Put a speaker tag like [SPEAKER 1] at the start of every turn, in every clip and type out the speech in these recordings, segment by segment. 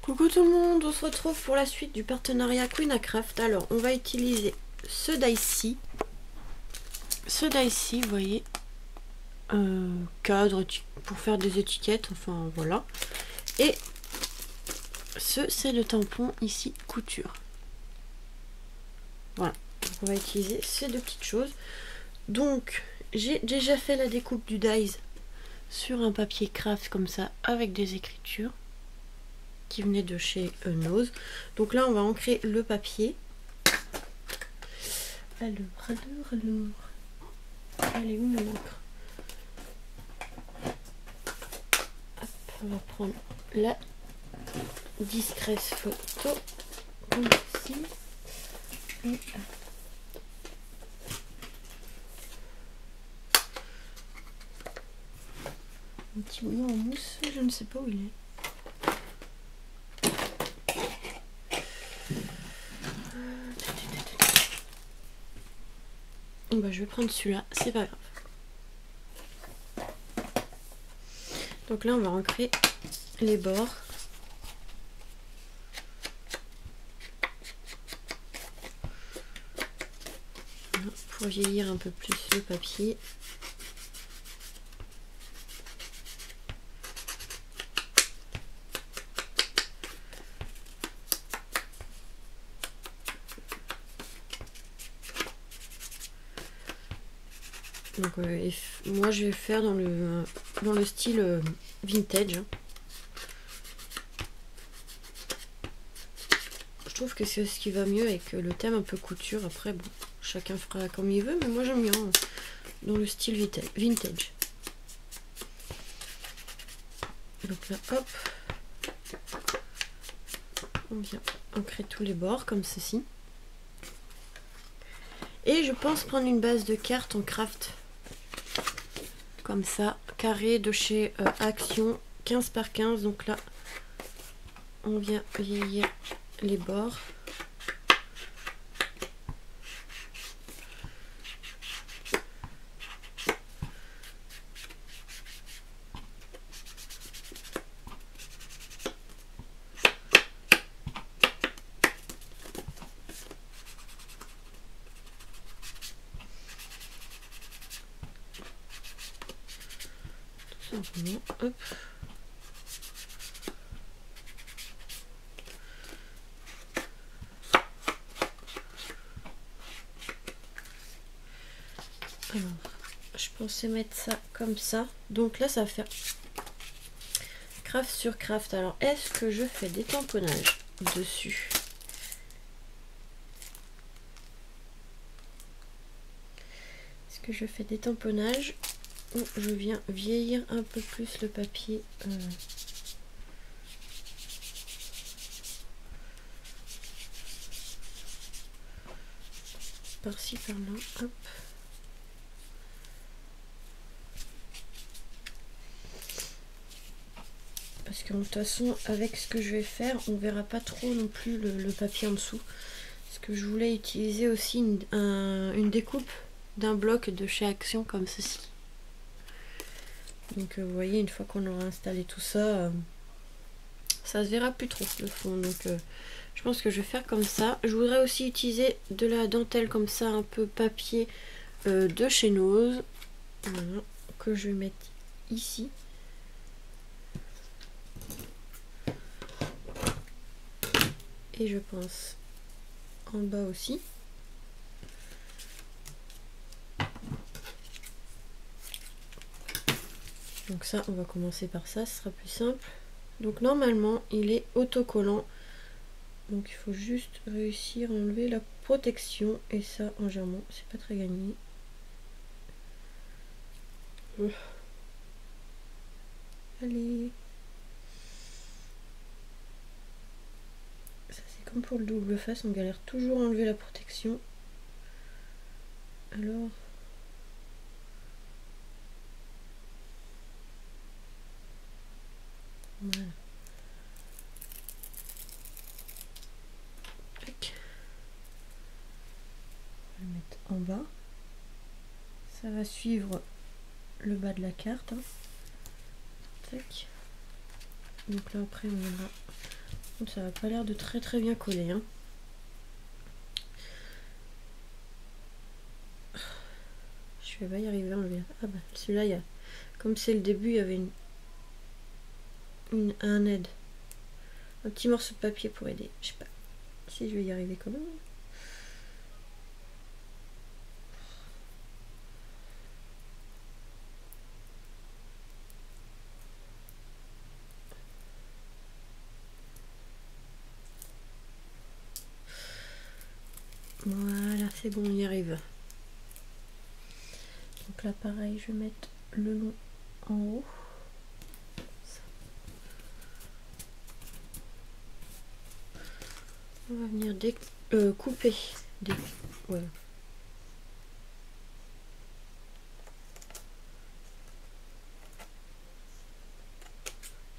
[SPEAKER 1] Coucou tout le monde, on se retrouve pour la suite du partenariat Queen Craft. Alors on va utiliser ce die-ci. Ce die-ci, vous voyez, cadre pour faire des étiquettes, enfin voilà. Et ce c'est le tampon ici couture. Voilà, donc on va utiliser ces deux petites choses. Donc j'ai déjà fait la découpe du dies sur un papier craft comme ça avec des écritures qui venait de chez Nose. Donc là on va ancrer le papier. Alors, elle est où mon encre? Hop, on va prendre la discrète photo comme ceci. Et un petit bouillon en mousse, je ne sais pas où il est. Bah, je vais prendre celui-là, c'est pas grave. Donc là on va ancrer les bords. Pour vieillir un peu plus le papier. Donc, moi je vais faire dans le style vintage. Je trouve que c'est ce qui va mieux avec le thème un peu couture. Après bon, chacun fera comme il veut, mais moi j'aime bien dans le style vintage. Donc là hop, on vient ancrer tous les bords comme ceci. Et je pense prendre une base de cartes en craft. Comme ça, carré de chez Action, 15 par 15. Donc là, on vient vieillir les bords. Tout simplement, hop. Alors, je pensais mettre ça comme ça. Donc là, ça va faire craft sur craft. Alors, est-ce que je fais des tamponnages dessus? Est-ce que je fais des tamponnages ou je viens vieillir un peu plus le papier par-ci, par-là, hop. Parce que de toute façon, avec ce que je vais faire, on verra pas trop non plus le papier en dessous. Parce que je voulais utiliser aussi une découpe d'un bloc de chez Action comme ceci. Donc vous voyez, une fois qu'on aura installé tout ça, ça se verra plus trop le fond. Donc je pense que je vais faire comme ça. Je voudrais aussi utiliser de la dentelle comme ça, un peu papier de chez Nose. Voilà, que je vais mettre ici. Et je pense en bas aussi. Donc ça, on va commencer par ça, ce sera plus simple. Donc normalement, il est autocollant. Donc il faut juste réussir à enlever la protection. Et ça, en germant, c'est pas très gagné. Allez. Ça c'est comme pour le double face, on galère toujours à enlever la protection. Alors... voilà. Tac. On va le mettre en bas. Ça va suivre le bas de la carte. Hein. Tac. Donc là après on viendra Donc, ça n'a pas l'air de très bien coller. Hein. Je vais pas y arriver à enlever. Ah bah celui-là, il y a... Comme c'est le début, il y avait un aide. Un petit morceau de papier pour aider. Je sais pas si je vais y arriver quand même. Voilà, c'est bon, on y arrive. Donc là, pareil, je vais mettre le long en haut. On va venir couper. Voilà.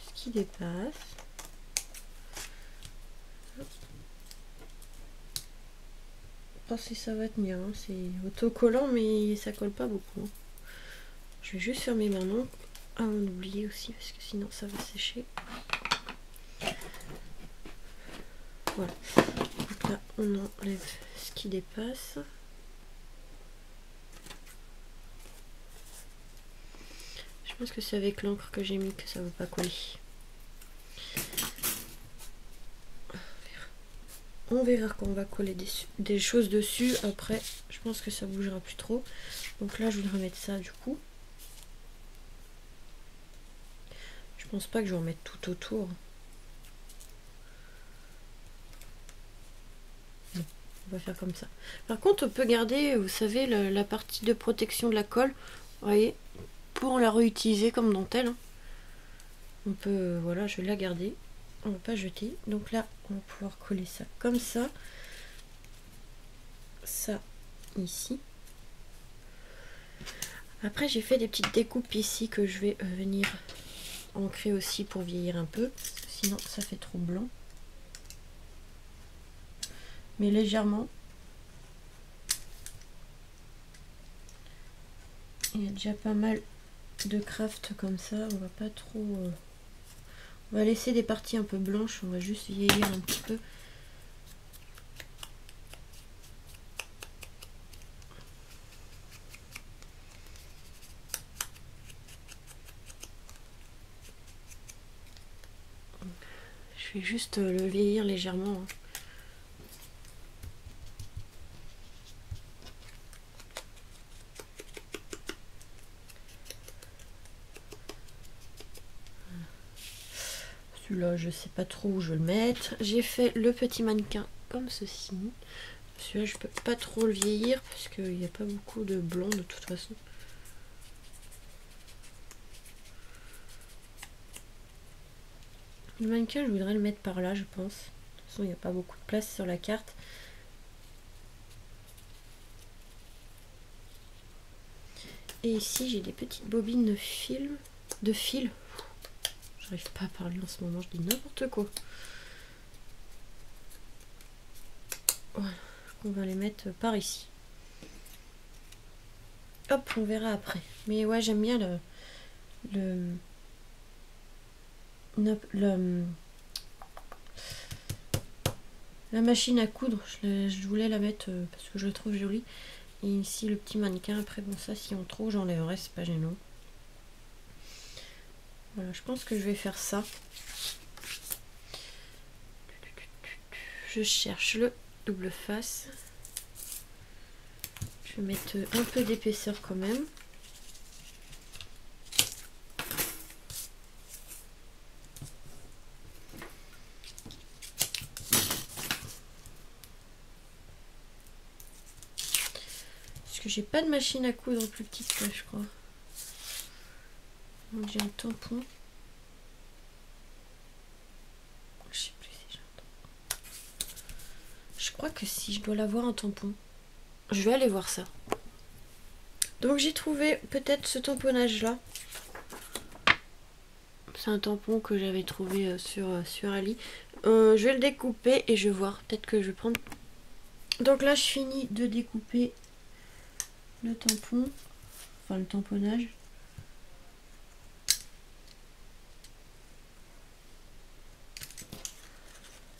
[SPEAKER 1] Ce qui dépasse. Je pense que ça va tenir. Hein. C'est autocollant, mais ça colle pas beaucoup. Hein. Je vais juste fermer ma main avant d'oublier aussi, parce que sinon ça va sécher. Voilà. Donc là, on enlève ce qui dépasse. Je pense que c'est avec l'encre que j'ai mis que ça ne va pas coller. On verra quand on va coller des choses dessus. Après, je pense que ça bougera plus trop. Donc là, je voudrais mettre ça du coup. Je pense pas que je vais en mettre tout autour. Non, on va faire comme ça. Par contre, on peut garder, vous savez, la partie de protection de la colle. Vous voyez, pour la réutiliser comme dentelle. On peut, voilà, je vais la garder. On va pas jeter. Donc là, on va pouvoir coller ça comme ça. Ça, ici. Après, j'ai fait des petites découpes ici que je vais venir ancrer aussi pour vieillir un peu. Sinon, ça fait trop blanc. Mais légèrement. Il y a déjà pas mal de craft comme ça. On va pas trop... On va laisser des parties un peu blanches. On va juste vieillir un petit peu. Je vais juste le vieillir légèrement. Hein. Celui-là, je sais pas trop où je vais le mettre. J'ai fait le petit mannequin comme ceci. Celui-là, je peux pas trop le vieillir parce qu'il n'y a pas beaucoup de blanc de toute façon. Le mannequin, je voudrais le mettre par là, je pense. De toute façon, il n'y a pas beaucoup de place sur la carte. Et ici, j'ai des petites bobines de fil. J'arrive pas à parler en ce moment, je dis n'importe quoi. Voilà, on va les mettre par ici. Hop, on verra après. Mais ouais, j'aime bien la machine à coudre. Je voulais la mettre parce que je la trouve jolie. Et ici, le petit mannequin. Après, bon, ça, si on trouve, j'enlèverai, c'est pas gênant. Voilà, je pense que je vais faire ça. Je cherche le double face. Je vais mettre un peu d'épaisseur quand même. Parce que j'ai pas de machine à coudre plus petite que je crois. Donc j'ai un tampon. Je sais plus si j'ai un tampon. Je crois que si, je dois l'avoir un tampon. Je vais aller voir ça. Donc j'ai trouvé peut-être ce tamponnage là. C'est un tampon que j'avais trouvé sur Ali. Je vais le découper et je vais voir. Peut-être que je vais prendre... Donc là je finis de découper le tampon. Enfin le tamponnage.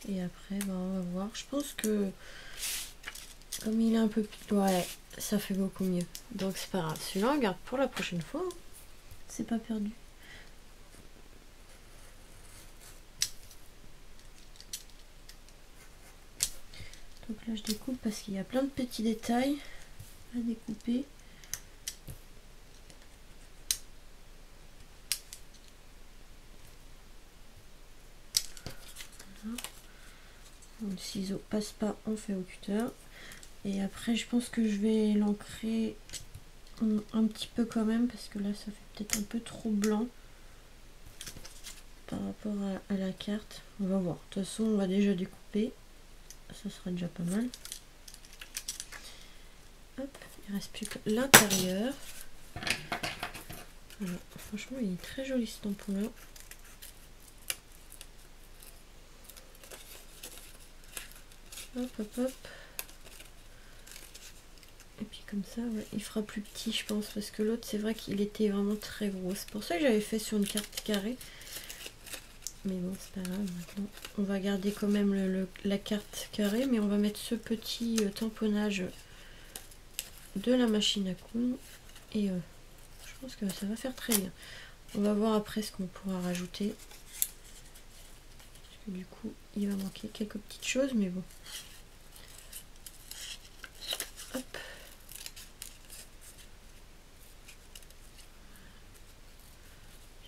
[SPEAKER 1] Et après, ben, on va voir. Je pense que comme il est un peu plus... Ouais, ça fait beaucoup mieux. Donc c'est pas grave. Celui-là, on garde pour la prochaine fois. Hein. C'est pas perdu. Donc là, je découpe parce qu'il y a plein de petits détails à découper. Voilà. Le ciseau passe pas, on fait au cutter. Et après, je pense que je vais l'ancrer un petit peu quand même parce que là, ça fait peut-être un peu trop blanc par rapport à la carte. On va voir. De toute façon, on va déjà découper. Ça sera déjà pas mal. Hop, il reste plus que l'intérieur. Voilà. Franchement, il est très joli ce tampon là. Hop, hop, hop. Et puis comme ça, ouais, il fera plus petit, je pense, parce que l'autre, c'est vrai qu'il était vraiment très gros. C'est pour ça que j'avais fait sur une carte carrée. Mais bon, c'est pas grave. Maintenant, on va garder quand même la carte carrée, mais on va mettre ce petit tamponnage de la machine à coudre. Et je pense que ça va faire très bien. On va voir après ce qu'on pourra rajouter. Parce que du coup, il va manquer quelques petites choses, mais bon. Hop.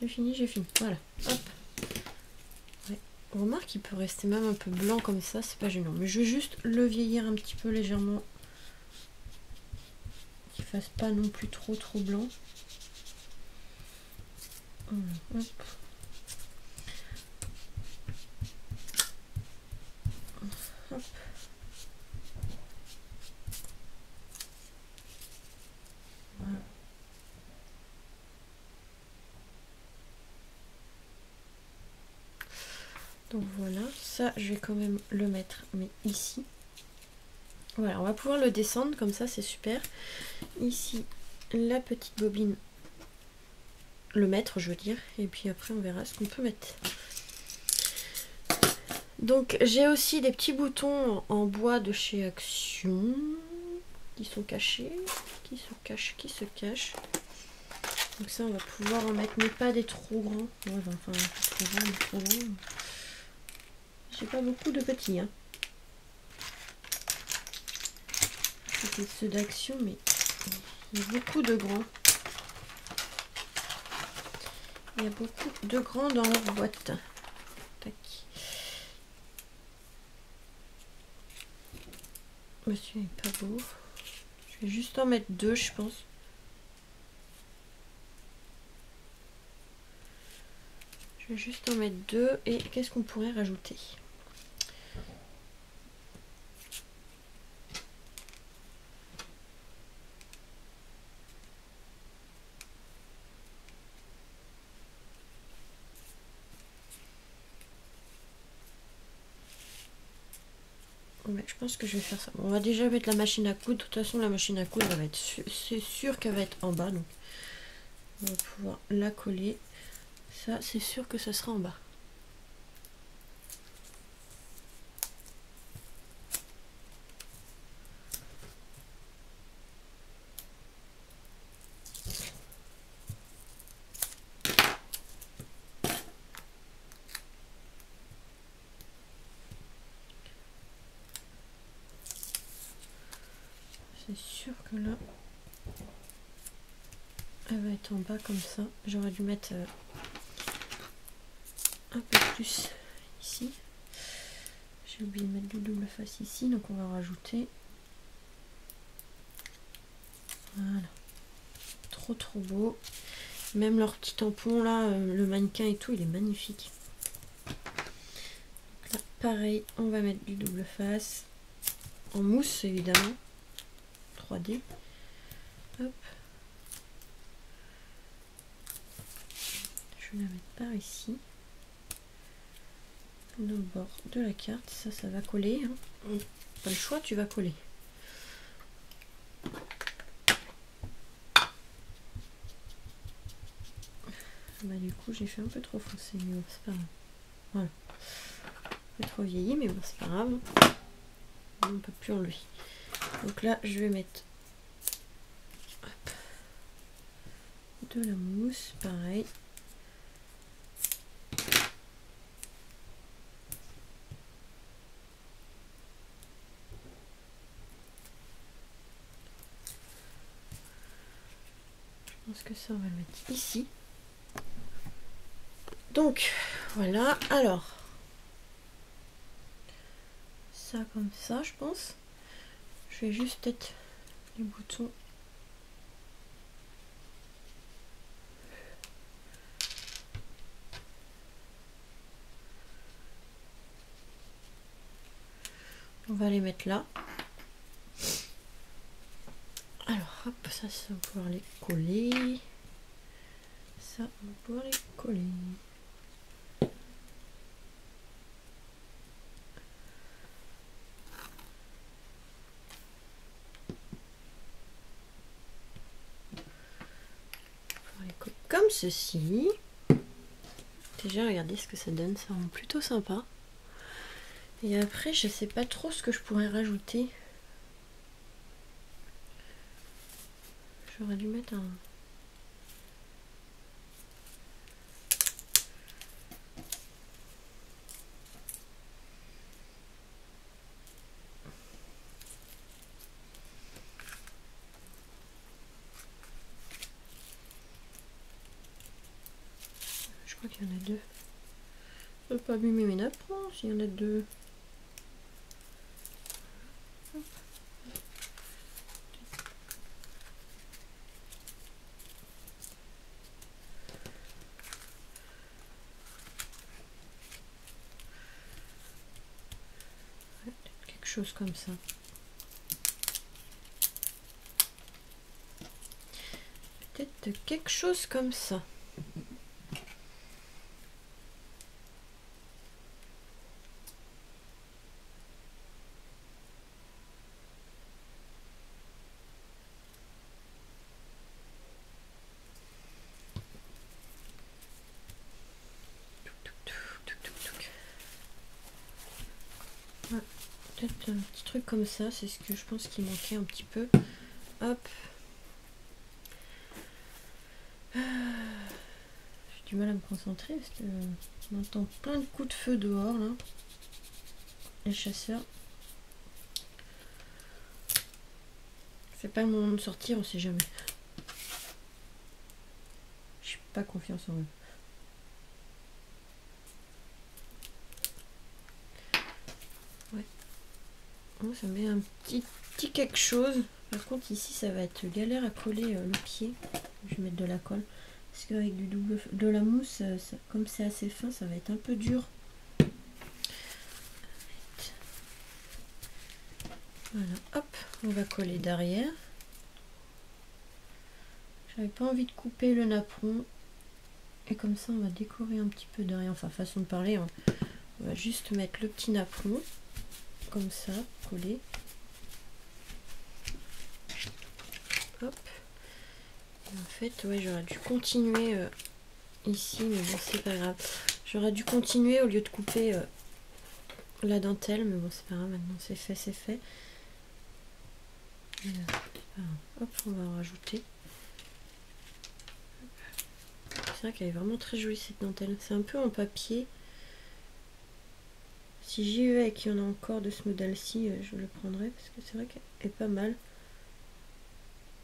[SPEAKER 1] J'ai fini. Voilà. Hop. Ouais. On remarque qu'il peut rester même un peu blanc comme ça, c'est pas gênant. Mais je vais juste le vieillir un petit peu légèrement. Qu'il fasse pas non plus trop blanc. Voilà. Hop. Hop. Voilà. Donc voilà, ça je vais quand même le mettre, mais ici. Voilà, on va pouvoir le descendre comme ça, c'est super. Ici, la petite bobine, le mettre je veux dire, et puis après on verra ce qu'on peut mettre. Donc j'ai aussi des petits boutons en bois de chez Action, qui sont cachés, qui se cachent. Donc ça on va pouvoir en mettre, mais pas des trop grands. Ouais, enfin, trop grands. J'ai pas beaucoup de petits, hein. C'était ceux d'Action, mais il y a beaucoup de grands. Il y a beaucoup de grands dans leur boîte. Tac. Monsieur est pas beau. Je vais juste en mettre deux, je pense. Je vais juste en mettre deux. Et qu'est-ce qu'on pourrait rajouter ? Ouais, je pense que je vais faire ça. Bon, on va déjà mettre la machine à coudre. De toute façon, la machine à coudre, elle va être c'est sûr qu'elle va être en bas. Donc, on va pouvoir la coller. Ça, c'est sûr que ça sera en bas. C'est sûr que là, elle va être en bas comme ça. J'aurais dû mettre un peu plus ici. J'ai oublié de mettre du double face ici, donc on va rajouter. Voilà. Trop beau. Même leur petit tampon là, le mannequin et tout, il est magnifique. Donc là, pareil, on va mettre du double face. En mousse évidemment. 3D. Hop. Je vais la mettre par ici. Dans le bord de la carte. Ça va coller. Hein. Pas le choix, tu vas coller. Bah du coup j'ai fait un peu trop foncé, mais bon, c'est pas grave. Voilà. peu trop vieilli, mais bon, c'est pas grave. On peut plus enlever. Donc là, je vais mettre hop, de la mousse, pareil. Je pense que ça, on va le mettre ici. Donc, voilà. Alors, ça comme ça, je pense. Je vais juste peut-être les boutons. On va les mettre là. Alors, hop, ça on va pouvoir les coller. Ça, on va pouvoir les coller. On va les coller comme ceci. Déjà, regardez ce que ça donne, ça rend plutôt sympa. Et après, je sais pas trop ce que je pourrais rajouter. J'aurais dû mettre un... Je crois qu'il y en a deux. Je peux pas abîmer mes nappes, s'il y en a deux. Quelque chose comme ça. Peut-être quelque chose comme ça. Peut-être un petit truc comme ça, c'est ce que je pense qu'il manquait un petit peu. Hop. J'ai du mal à me concentrer parce que on entend plein de coups de feu dehors là. Les chasseurs. C'est pas le moment de sortir, on sait jamais. J'ai pas confiance en eux. Ouais. Oh, ça met un petit quelque chose. Par contre ici ça va être galère à coller le pied. Je vais mettre de la colle. Parce qu'avec de la mousse, comme c'est assez fin, ça va être un peu dur. Voilà, hop, on va coller derrière. J'avais pas envie de couper le napperon. Et comme ça, on va décorer un petit peu derrière. Enfin, façon de parler, hein. On va juste mettre le petit napperon. Comme ça, collé. Hop. Et en fait, ouais, j'aurais dû continuer ici, mais bon, c'est pas grave. J'aurais dû continuer au lieu de couper la dentelle, mais bon, c'est pas grave, maintenant c'est fait, c'est fait. Hop, on va en rajouter. C'est vrai qu'elle est vraiment très jolie cette dentelle. C'est un peu en papier. Si j'y vais et qu'il y en a encore de ce modèle-ci, je le prendrai parce que c'est vrai qu'elle est pas mal.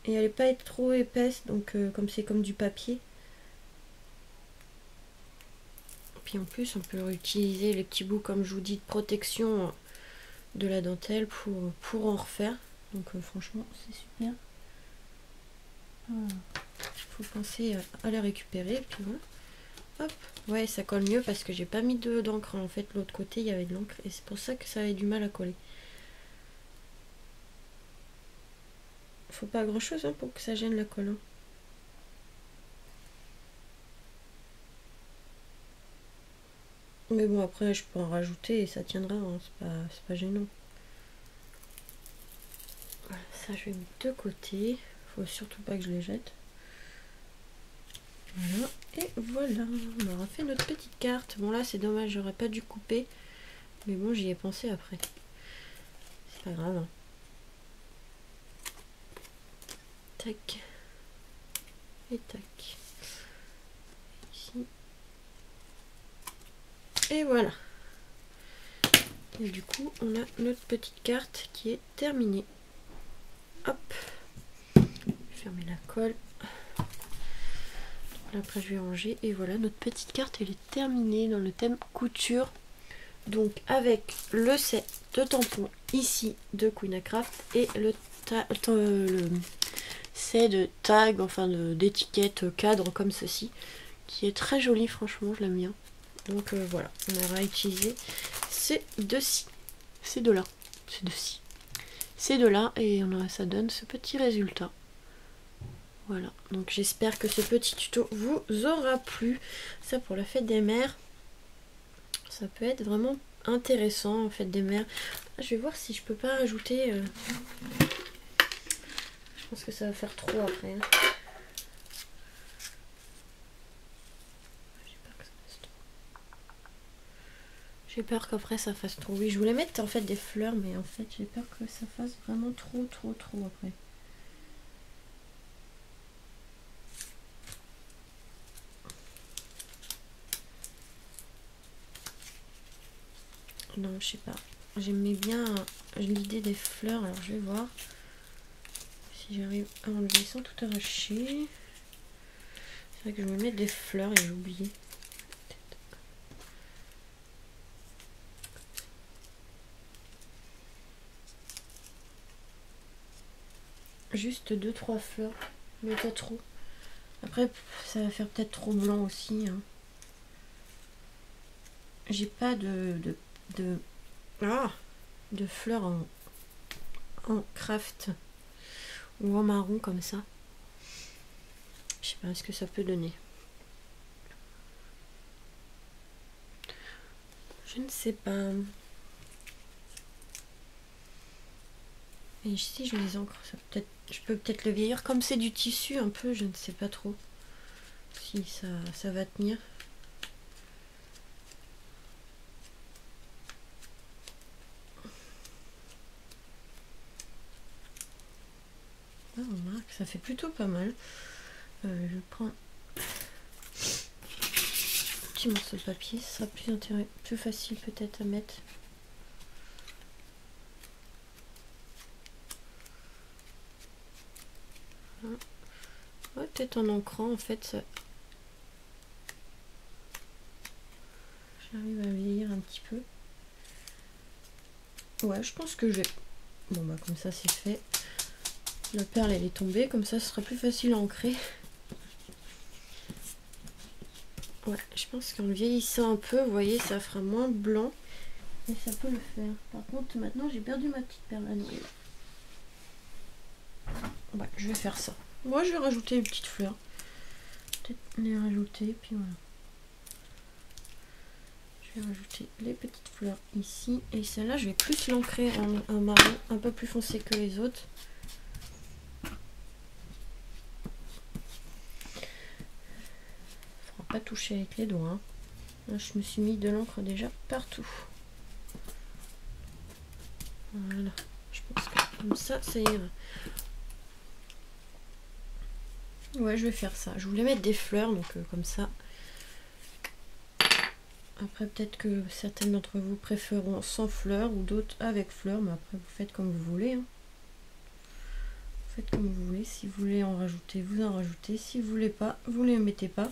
[SPEAKER 1] Et elle n'est pas trop épaisse, donc comme c'est comme du papier. Puis en plus, on peut utiliser les petits bouts, comme je vous dis, de protection de la dentelle pour en refaire. Donc franchement, c'est super. Il faut penser à la récupérer. Et puis voilà. Hop. Ouais, ça colle mieux parce que j'ai pas mis d'encre. En fait, l'autre côté, il y avait de l'encre. Et c'est pour ça que ça avait du mal à coller. Faut pas grand chose pour que ça gêne la colle. Hein. Mais bon, après, je peux en rajouter et ça tiendra. Hein. C'est pas gênant. Voilà, ça, je vais mettre de côté. Faut surtout pas que je les jette. Voilà, et voilà, on aura fait notre petite carte. Bon là c'est dommage, j'aurais pas dû couper. Mais bon, j'y ai pensé après. C'est pas grave. Hein. Tac. Et tac. Ici. Et voilà. Et du coup, on a notre petite carte qui est terminée. Hop. Fermer la colle. Après, je vais ranger. Et voilà, notre petite carte, elle est terminée dans le thème couture. Donc, avec le set de tampons ici de Queen Craft et le set de tag, enfin d'étiquette cadre comme ceci, qui est très joli, franchement, je l'aime bien. Donc voilà, on aura utilisé ces deux-ci, ces deux-là, ces deux-là, et ça donne ce petit résultat. Voilà, donc j'espère que ce petit tuto vous aura plu. Ça pour la fête des mères, ça peut être vraiment intéressant en fête des mères. Je vais voir si je peux pas rajouter. Je pense que ça va faire trop après. Hein. J'ai peur qu'après ça fasse trop. Oui, je voulais mettre en fait des fleurs, mais en fait j'ai peur que ça fasse vraiment trop après. Non, je sais pas. J'aimais bien l'idée des fleurs, alors je vais voir si j'arrive à enlever sans tout arracher. C'est vrai que je vais mettre des fleurs et j'ai oublié. Juste 2-3 fleurs, mais pas trop. Après, ça va faire peut-être trop blanc aussi. Hein. J'ai pas de fleurs en craft ou en marron comme ça. Je sais pas ce que ça peut donner. Je ne sais pas. Et ici, je les encre. Je peux peut-être le vieillir. Comme c'est du tissu un peu, je ne sais pas trop si ça va tenir. Ah, on remarque, ça fait plutôt pas mal. Je prends un petit morceau de papier, ça sera plus facile peut-être à mettre. Ouais, peut-être en ancrant en fait ça... J'arrive à vieillir un petit peu. Ouais, je pense que je vais... Bon bah comme ça c'est fait. La perle elle est tombée, comme ça ce sera plus facile à ancrer. Ouais, je pense qu'en vieillissant un peu, vous voyez, ça fera moins blanc. Et ça peut le faire. Par contre, maintenant j'ai perdu ma petite perle à noyer. Ouais, je vais faire ça. Moi je vais rajouter une petite fleur. Peut-être les rajouter, puis voilà. Je vais rajouter les petites fleurs ici. Et celle-là, je vais plus l'ancrer en marron, un peu plus foncé que les autres. Faudra pas toucher avec les doigts. Hein. Là, je me suis mis de l'encre déjà partout. Voilà. Je pense que comme ça, ça ira. Ouais, je vais faire ça. Je voulais mettre des fleurs, donc comme ça. Après, peut-être que certaines d'entre vous préféreront sans fleurs ou d'autres avec fleurs, mais après, vous faites comme vous voulez. Hein. Vous faites comme vous voulez. Si vous voulez en rajouter, vous en rajoutez. Si vous voulez pas, vous les mettez pas.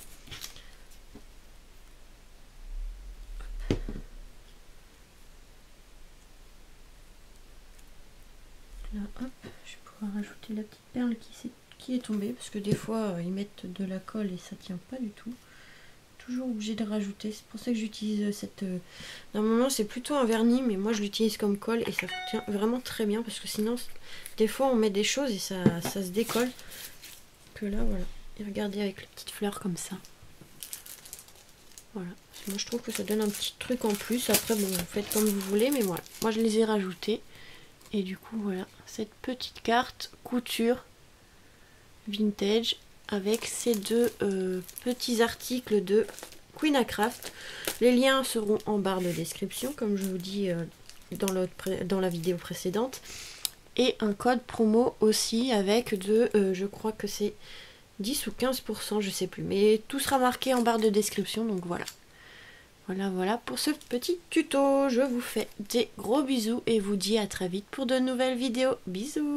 [SPEAKER 1] Là, hop, je pourrais rajouter la petite perle qui est tombée, parce que des fois, ils mettent de la colle et ça tient pas du tout. Toujours obligé de rajouter, c'est pour ça que j'utilise cette... Normalement c'est plutôt un vernis, mais moi je l'utilise comme colle et ça tient vraiment très bien, parce que sinon des fois on met des choses et ça se décolle. Que là voilà, et regardez avec les petites fleurs comme ça. Voilà, moi je trouve que ça donne un petit truc en plus. Après bon, vous faites comme vous voulez, mais voilà, moi je les ai rajoutés. Et du coup voilà, cette petite carte couture vintage avec ces deux petits articles de Queenacraft. Les liens seront en barre de description, comme je vous dis dans la vidéo précédente. Et un code promo aussi avec je crois que c'est 10 ou 15%, je sais plus. Mais tout sera marqué en barre de description, donc voilà. Voilà pour ce petit tuto. Je vous fais des gros bisous et vous dis à très vite pour de nouvelles vidéos. Bisous!